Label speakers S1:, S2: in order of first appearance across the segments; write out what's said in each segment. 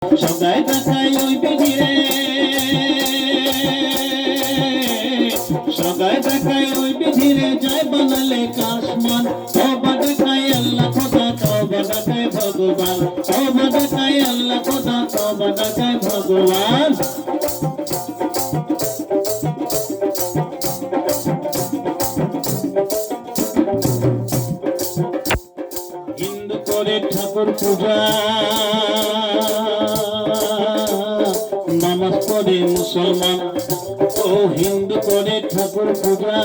S1: সবাই দেখায় ওই বিধিরে, সবাই দেখায় ওই বিধিরে, জয় বানালে কাশমান। তওবা দেখায় আল্লাহ খোদা, তওবা দেখায় ভগবান, তওবা দেখায় আল্লাহ খোদা, তওবা দেখায় ভগবান। হিন্দু করে ঠাকুর পূজা, নামাজ পড়ে মুসলমান। ও হিন্দু করে ঠাকুর পূজা,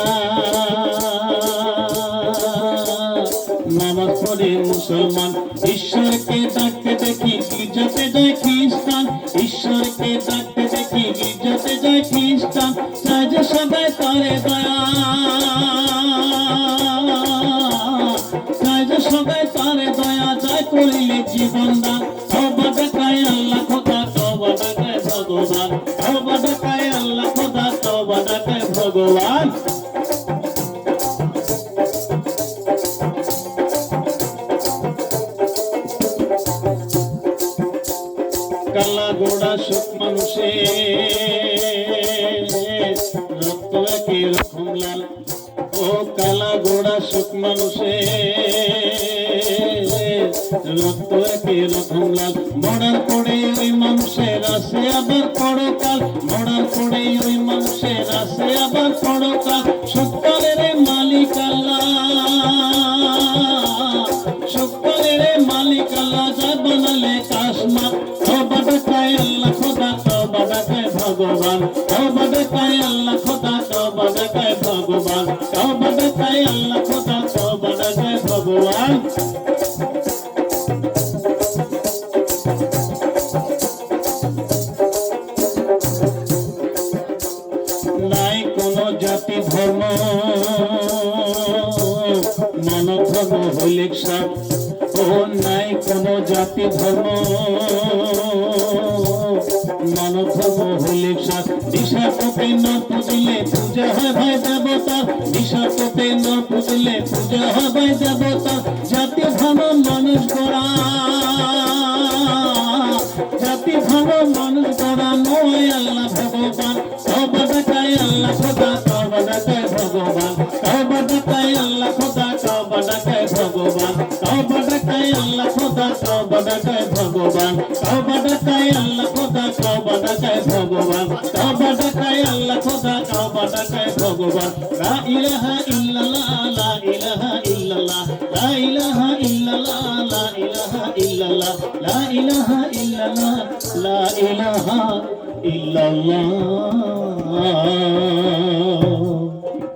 S1: নামাজ পড়ে মুসলমান। ঈশ্বরকে ডাকতে দেখি গির্জাতে যায় খ্রিস্টান, ঈশ্বরকে ডাকতে দেখি গির্জাতে যায় খ্রিস্টান। চাই যে সবাই তারে দয়া, চাই যে সবাই তারে দয়া, যায় করিলে জীবন দান। তওবা দেখায় আল্লাহ খোদা, তওবা দেখায় ভগবান, তওবা দেখায় আল্লাহ খোদা, তওবা দেখায় ভগবান। কালা গোড়া সুখ মানুষে, রক্ত একই রকম লাল। ও কালা গোড়া সুখ মানুষে, রক্ত একই রকম লাল। মরার পরে ওই মানুষের আসে আবার পরকাল, মরার পরে ওই মানুষের আসে আবার পরকাল। সকলের মালিক আল্লাহ, সকলের মালিক আল্লাহ, যায় বানালে কাশমান। তওবা দেখায় আল্লাহ খোদা, তওবা দেখায় ভগবান, তওবা দেখায় আল্লাহ খোদা, তওবা দেখায় ভগবান, তওবা দেখায় আল্লাহ খোদা, তওবা দেখায় ভগবান। নাই কোন জাতি ধর্ম, মানব ধর্ম হইলে সাপ। ও নাই কোন জাতি ধর্ম, মানব ধর্ম হইলে সাপ। দিশা পথে ন পুজলে পূজা হয় ভাই দেবতা, দিশা পথে ন পুজলে পূজা হয় ভাই দেবতা। জাতি ধর্ম মানুষ গড়া, জাতি ধর্ম মানুষ গড়া নয় আল্লাহ ভগবান। তওবা দেখায় আল্লাহ খোদা, তওবা দেখায় ভগবান, তওবা দেখায় আল্লাহ খোদা, তওবা দেখায় ভগবান, তওবা দেখায় আল্লাহ খোদা, তওবা দেখায় ভগবান, তওবা দেখায় আল্লাহ খোদা, তওবা দেখায় ভগবান, তওবা দেখায় আল্লাহ খোদা, তওবা দেখায় ভগবান। লা ইলাহা ইল্লাল্লাহ, লা ইলাহা ইল্লাল্লাহ, লা ইলাহা ইল্লাল্লাহ, লা ইলাহা ইল্লাল্লাহ, লা ইলাহা ইল্লাল্লাহ, লা ইলাহা ইল্লাল্লাহ।